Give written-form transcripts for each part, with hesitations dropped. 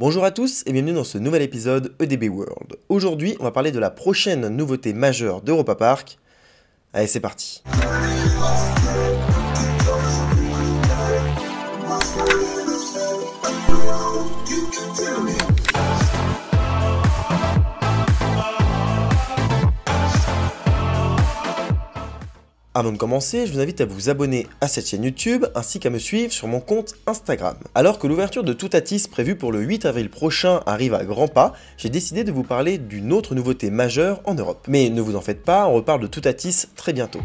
Bonjour à tous et bienvenue dans ce nouvel épisode EDB World. Aujourd'hui, on va parler de la prochaine nouveauté majeure d'Europa Park. Allez, c'est parti. Avant de commencer, je vous invite à vous abonner à cette chaîne YouTube ainsi qu'à me suivre sur mon compte Instagram. Alors que l'ouverture de Toutatis prévue pour le 8 avril prochain arrive à grands pas, j'ai décidé de vous parler d'une autre nouveauté majeure en Europe. Mais ne vous en faites pas, on reparle de Toutatis très bientôt.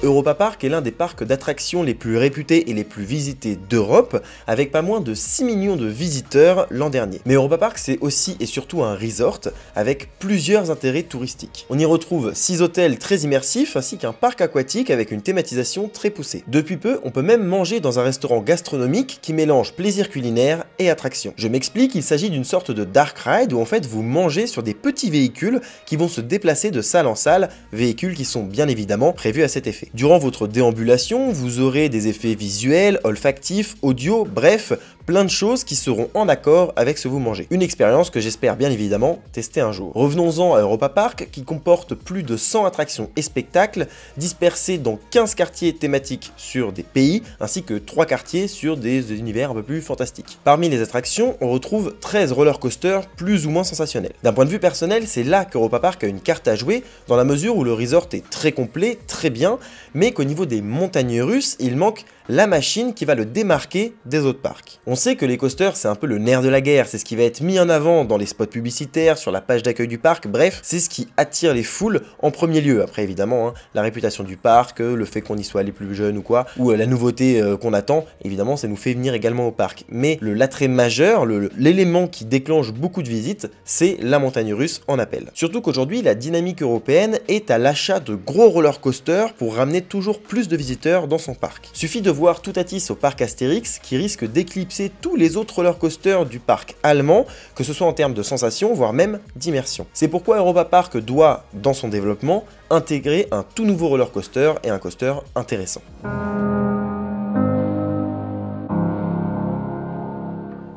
Europa Park est l'un des parcs d'attractions les plus réputés et les plus visités d'Europe, avec pas moins de 6 millions de visiteurs l'an dernier. Mais Europa Park c'est aussi et surtout un resort, avec plusieurs intérêts touristiques. On y retrouve 6 hôtels très immersifs, ainsi qu'un parc aquatique avec une thématisation très poussée. Depuis peu, on peut même manger dans un restaurant gastronomique qui mélange plaisir culinaire et attraction. Je m'explique, il s'agit d'une sorte de dark ride où en fait vous mangez sur des petits véhicules qui vont se déplacer de salle en salle, véhicules qui sont bien évidemment prévus à cet effet. Durant votre déambulation, vous aurez des effets visuels, olfactifs, audio, bref, plein de choses qui seront en accord avec ce que vous mangez. Une expérience que j'espère bien évidemment tester un jour. Revenons-en à Europa Park qui comporte plus de 100 attractions et spectacles dispersés dans 15 quartiers thématiques sur des pays ainsi que 3 quartiers sur des univers un peu plus fantastiques. Parmi les attractions, on retrouve 13 roller coasters plus ou moins sensationnels. D'un point de vue personnel, c'est là qu'Europa Park a une carte à jouer dans la mesure où le resort est très complet, très bien, mais qu'au niveau des montagnes russes, il manque la machine qui va le démarquer des autres parcs. On sait que les coasters c'est un peu le nerf de la guerre, c'est ce qui va être mis en avant dans les spots publicitaires, sur la page d'accueil du parc, bref, c'est ce qui attire les foules en premier lieu. Après évidemment, la réputation du parc, le fait qu'on y soit les plus jeunes ou quoi, ou la nouveauté qu'on attend, évidemment ça nous fait venir également au parc. Mais l'attrait majeur, l'élément qui déclenche beaucoup de visites, c'est la montagne russe en appel. Surtout qu'aujourd'hui la dynamique européenne est à l'achat de gros roller coasters pour ramener toujours plus de visiteurs dans son parc. Suffit de voir Toutatis au parc Astérix qui risque d'éclipser tous les autres roller coasters du parc allemand, que ce soit en termes de sensations, voire même d'immersion. C'est pourquoi Europa Park doit, dans son développement, intégrer un tout nouveau roller coaster et un coaster intéressant.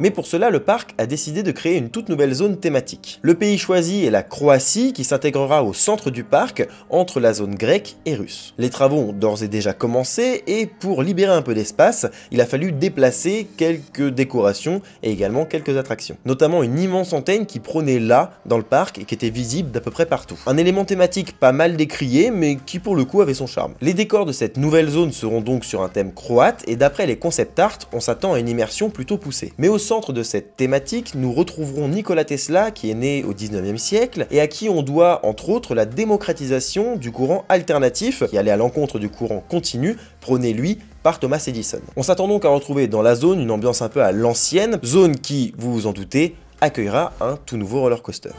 Mais pour cela, le parc a décidé de créer une toute nouvelle zone thématique. Le pays choisi est la Croatie qui s'intégrera au centre du parc, entre la zone grecque et russe. Les travaux ont d'ores et déjà commencé et pour libérer un peu d'espace, il a fallu déplacer quelques décorations et également quelques attractions. Notamment une immense antenne qui prônait là, dans le parc, et qui était visible d'à peu près partout. Un élément thématique pas mal décrié, mais qui pour le coup avait son charme. Les décors de cette nouvelle zone seront donc sur un thème croate et d'après les concept art, on s'attend à une immersion plutôt poussée. Mais au centre de cette thématique, nous retrouverons Nikola Tesla qui est né au 19e siècle et à qui on doit entre autres la démocratisation du courant alternatif qui allait à l'encontre du courant continu prôné lui par Thomas Edison. On s'attend donc à retrouver dans la zone une ambiance un peu à l'ancienne, zone qui, vous vous en doutez, accueillera un tout nouveau roller coaster.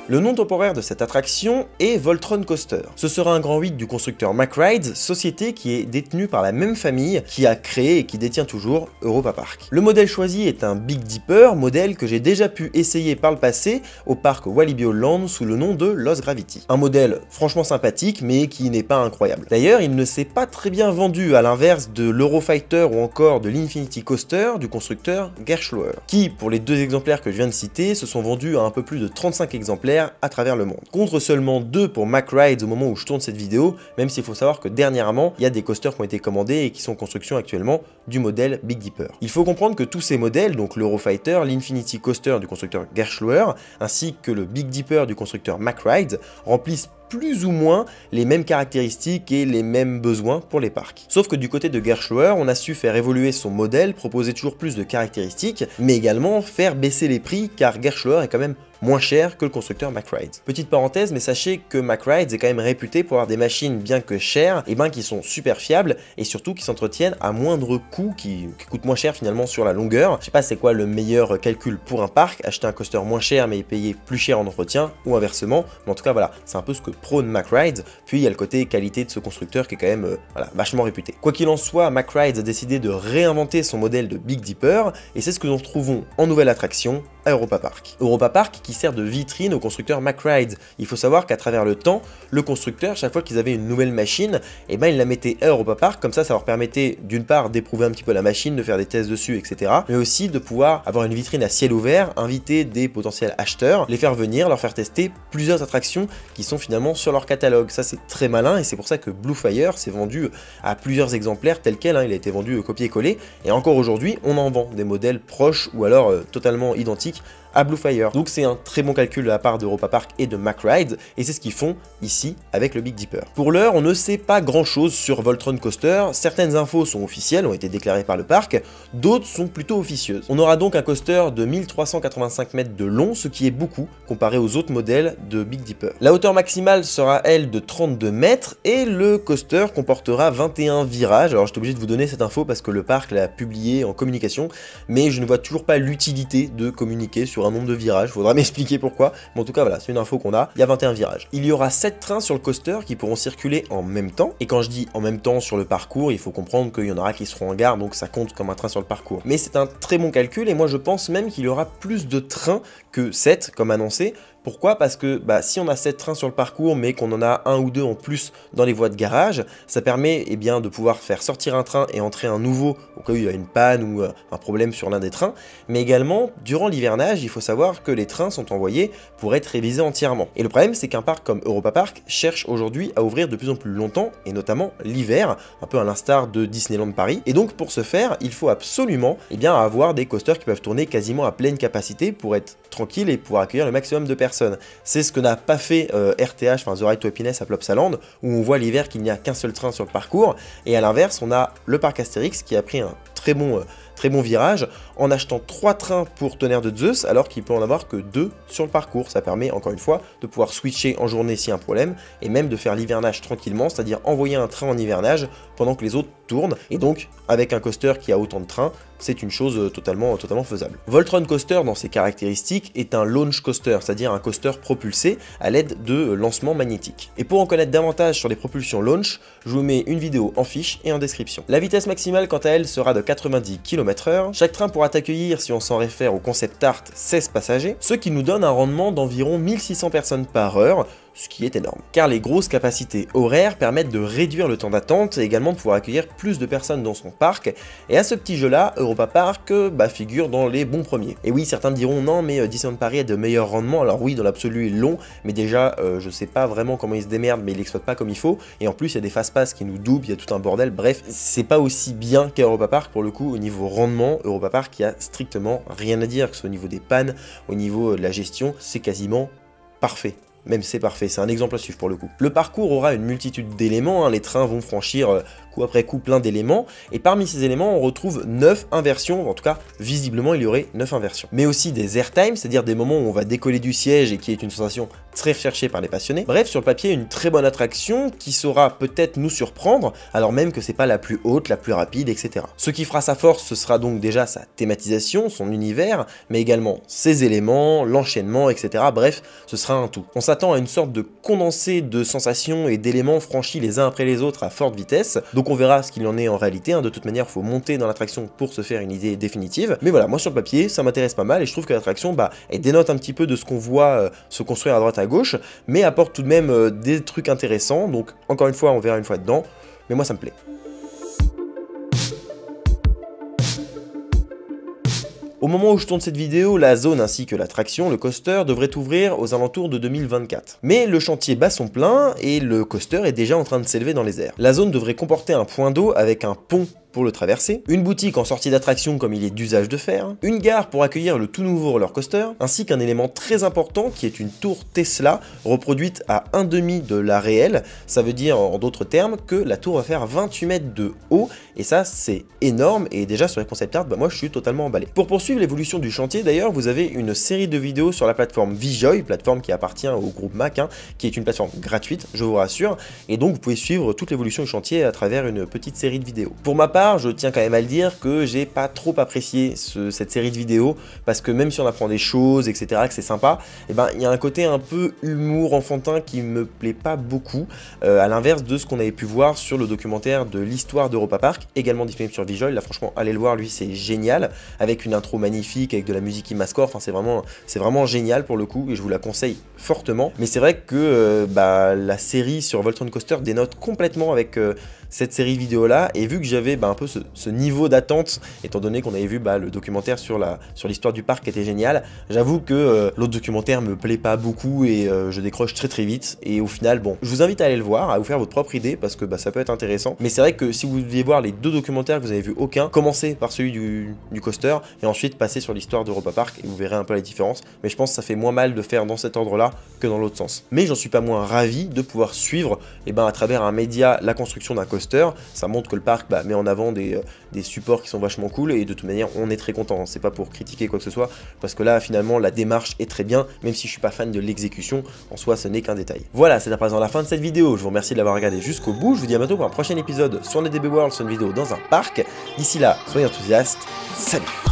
Le nom temporaire de cette attraction est Voltron Coaster. Ce sera un grand 8 du constructeur MacRides, société qui est détenue par la même famille qui a créé et qui détient toujours Europa Park. Le modèle choisi est un Big Dipper, modèle que j'ai déjà pu essayer par le passé au parc Walibi Holland sous le nom de Lost Gravity. Un modèle franchement sympathique mais qui n'est pas incroyable. D'ailleurs, il ne s'est pas très bien vendu à l'inverse de l'Eurofighter ou encore de l'Infinity Coaster du constructeur Gerstlauer, qui, pour les deux exemplaires que je viens de citer, se sont vendus à un peu plus de 35 exemplaires à travers le monde. Contre seulement 2 pour MacRides au moment où je tourne cette vidéo, même s'il faut savoir que dernièrement, il y a des coasters qui ont été commandés et qui sont en construction actuellement du modèle Big Dipper. Il faut comprendre que tous ces modèles, donc l'Eurofighter, l'Infinity Coaster du constructeur Gerstlauer, ainsi que le Big Dipper du constructeur MacRides, remplissent plus ou moins les mêmes caractéristiques et les mêmes besoins pour les parcs. Sauf que du côté de Gerstlauer, on a su faire évoluer son modèle, proposer toujours plus de caractéristiques, mais également faire baisser les prix car Gerstlauer est quand même moins cher que le constructeur MacRides. Petite parenthèse, mais sachez que MacRides est quand même réputé pour avoir des machines bien que chères, et qui sont super fiables et surtout qui s'entretiennent à moindre coût, qui coûtent moins cher finalement sur la longueur. Je sais pas c'est quoi le meilleur calcul pour un parc, acheter un coaster moins cher mais payer plus cher en entretien ou inversement, mais en tout cas voilà, c'est un peu ce que prône MacRides, puis il y a le côté qualité de ce constructeur qui est quand même voilà, vachement réputé. Quoi qu'il en soit, MacRides a décidé de réinventer son modèle de Big Dipper, et c'est ce que nous retrouvons en nouvelle attraction à Europa Park. Europa Park qui sert de vitrine au constructeur MacRides. Il faut savoir qu'à travers le temps, le constructeur, chaque fois qu'ils avaient une nouvelle machine, eh ben, il la mettait à Europa Park, comme ça leur permettait d'une part d'éprouver un petit peu la machine, de faire des tests dessus, etc. Mais aussi de pouvoir avoir une vitrine à ciel ouvert, inviter des potentiels acheteurs, les faire venir, leur faire tester plusieurs attractions qui sont finalement sur leur catalogue. Ça c'est très malin et c'est pour ça que Bluefire s'est vendu à plusieurs exemplaires tel quel, hein. Il a été vendu copier-coller et encore aujourd'hui on en vend des modèles proches ou alors totalement identiques à Bluefire. Donc c'est un très bon calcul de la part d'Europa Park et de MacRides, et c'est ce qu'ils font ici avec le Big Dipper. Pour l'heure, on ne sait pas grand chose sur Voltron Coaster, certaines infos sont officielles, ont été déclarées par le parc, d'autres sont plutôt officieuses. On aura donc un coaster de 1385 mètres de long, ce qui est beaucoup comparé aux autres modèles de Big Dipper. La hauteur maximale sera elle de 32 mètres, et le coaster comportera 21 virages. Alors je suis obligé de vous donner cette info parce que le parc l'a publié en communication, mais je ne vois toujours pas l'utilité de communiquer sur un nombre de virages, il faudra m'expliquer pourquoi, mais en tout cas voilà, c'est une info qu'on a, il y a 21 virages. Il y aura 7 trains sur le coaster qui pourront circuler en même temps, et quand je dis en même temps sur le parcours, il faut comprendre qu'il y en aura qui seront en gare, donc ça compte comme un train sur le parcours. Mais c'est un très bon calcul, et moi je pense même qu'il y aura plus de trains que 7, comme annoncé. Pourquoi? Parce que si on a 7 trains sur le parcours mais qu'on en a un ou deux en plus dans les voies de garage, ça permet de pouvoir faire sortir un train et entrer un nouveau au cas où il y a une panne ou un problème sur l'un des trains. Mais également, durant l'hivernage, il faut savoir que les trains sont envoyés pour être révisés entièrement. Et le problème, c'est qu'un parc comme Europa Park cherche aujourd'hui à ouvrir de plus en plus longtemps, et notamment l'hiver, un peu à l'instar de Disneyland Paris. Et donc pour ce faire, il faut absolument avoir des coasters qui peuvent tourner quasiment à pleine capacité pour être tranquille et pouvoir accueillir le maximum de personnes. C'est ce que n'a pas fait RTH, enfin The Ride to Happiness à Plopsaland, où on voit l'hiver qu'il n'y a qu'un seul train sur le parcours, et à l'inverse on a le parc Astérix qui a pris un très bon virage en achetant 3 trains pour Tonnerre de Zeus alors qu'il peut en avoir que 2 sur le parcours. Ça permet encore une fois de pouvoir switcher en journée s'il y a un problème, et même de faire l'hivernage tranquillement, c'est-à-dire envoyer un train en hivernage pendant que les autres tournent, et donc avec un coaster qui a autant de trains, c'est une chose totalement faisable. Voltron Coaster, dans ses caractéristiques, est un launch coaster, c'est-à-dire un coaster propulsé à l'aide de lancements magnétiques. Et pour en connaître davantage sur les propulsions launch, je vous mets une vidéo en fiche et en description. La vitesse maximale, quant à elle, sera de 90 km/h. Chaque train pourra accueillir, si on s'en réfère au concept art, 16 passagers, ce qui nous donne un rendement d'environ 1600 personnes par heure, ce qui est énorme. Car les grosses capacités horaires permettent de réduire le temps d'attente et également de pouvoir accueillir plus de personnes dans son parc, et à ce petit jeu là, Europa Park figure dans les bons premiers. Et oui, certains me diront non mais Disneyland Paris a de meilleurs rendements. Alors oui, dans l'absolu il est long, mais déjà je sais pas vraiment comment il se démerde, mais il l'exploite pas comme il faut, et en plus il y a des fast-pass qui nous doublent, il y a tout un bordel, bref, c'est pas aussi bien qu'à Europa Park pour le coup. Au niveau rendement, Europa Park il y a strictement rien à dire, que ce soit au niveau des pannes, au niveau de la gestion, c'est quasiment parfait. Même c'est parfait, c'est un exemple à suivre pour le coup. Le parcours aura une multitude d'éléments, les trains vont franchir coup après coup plein d'éléments, et parmi ces éléments on retrouve 9 inversions, en tout cas visiblement il y aurait 9 inversions. Mais aussi des airtime, c'est-à-dire des moments où on va décoller du siège et qui est une sensation très recherchée par les passionnés. Bref, sur le papier, une très bonne attraction qui saura peut-être nous surprendre, alors même que c'est pas la plus haute, la plus rapide, etc. Ce qui fera sa force, ce sera donc déjà sa thématisation, son univers, mais également ses éléments, l'enchaînement, etc. Bref, ce sera un tout. On s'attend à une sorte de condensé de sensations et d'éléments franchis les uns après les autres à forte vitesse, donc on verra ce qu'il en est en réalité, de toute manière il faut monter dans l'attraction pour se faire une idée définitive, mais voilà, moi sur le papier ça m'intéresse pas mal, et je trouve que l'attraction elle dénote un petit peu de ce qu'on voit se construire à droite à gauche, mais apporte tout de même des trucs intéressants, donc encore une fois on verra une fois dedans, mais moi ça me plaît. Au moment où je tourne cette vidéo, la zone ainsi que l'attraction, le coaster, devrait ouvrir aux alentours de 2024. Mais le chantier bat son plein et le coaster est déjà en train de s'élever dans les airs. La zone devrait comporter un point d'eau avec un pont pour le traverser, une boutique en sortie d'attraction comme il est d'usage de faire, une gare pour accueillir le tout nouveau roller coaster, ainsi qu'un élément très important qui est une tour Tesla reproduite à 1,5 de la réelle. Ça veut dire en d'autres termes que la tour va faire 28 mètres de haut, et ça c'est énorme, et déjà sur les concept art, moi je suis totalement emballé. Pour poursuivre l'évolution du chantier d'ailleurs, vous avez une série de vidéos sur la plateforme VJoy, plateforme qui appartient au groupe Mac, qui est une plateforme gratuite, je vous rassure, et donc vous pouvez suivre toute l'évolution du chantier à travers une petite série de vidéos. Pour ma part, part, je tiens quand même à le dire que j'ai pas trop apprécié cette série de vidéos, parce que même si on apprend des choses, etc., que c'est sympa, et ben il y a un côté un peu humour enfantin qui me plaît pas beaucoup, à l'inverse de ce qu'on avait pu voir sur le documentaire de l'histoire d'Europa Park, également disponible sur Visual. Là franchement allez le voir, lui c'est génial, avec une intro magnifique, avec de la musique qui mascore, enfin c'est vraiment génial pour le coup, et je vous la conseille fortement. Mais c'est vrai que la série sur Voltron Coaster dénote complètement avec cette série de vidéos là, et vu que j'avais un peu ce niveau d'attente, étant donné qu'on avait vu le documentaire sur l'histoire du parc qui était génial, j'avoue que l'autre documentaire me plaît pas beaucoup et je décroche très vite, et au final bon, je vous invite à aller le voir, à vous faire votre propre idée, parce que ça peut être intéressant. Mais c'est vrai que si vous deviez voir les deux documentaires que vous avez vu aucun, commencez par celui du coaster et ensuite passez sur l'histoire d'Europa Park et vous verrez un peu la différence. Mais je pense que ça fait moins mal de faire dans cet ordre là que dans l'autre sens. Mais j'en suis pas moins ravi de pouvoir suivre à travers un média la construction d'un coaster. Ça montre que le parc met en avant des supports qui sont vachement cool, et de toute manière on est très content. C'est pas pour critiquer quoi que ce soit, parce que là finalement la démarche est très bien, même si je suis pas fan de l'exécution, en soi ce n'est qu'un détail. Voilà, c'est à présent la fin de cette vidéo. Je vous remercie de l'avoir regardé jusqu'au bout. Je vous dis à bientôt pour un prochain épisode sur NetDB World, sur une vidéo dans un parc. D'ici là, soyez enthousiastes. Salut!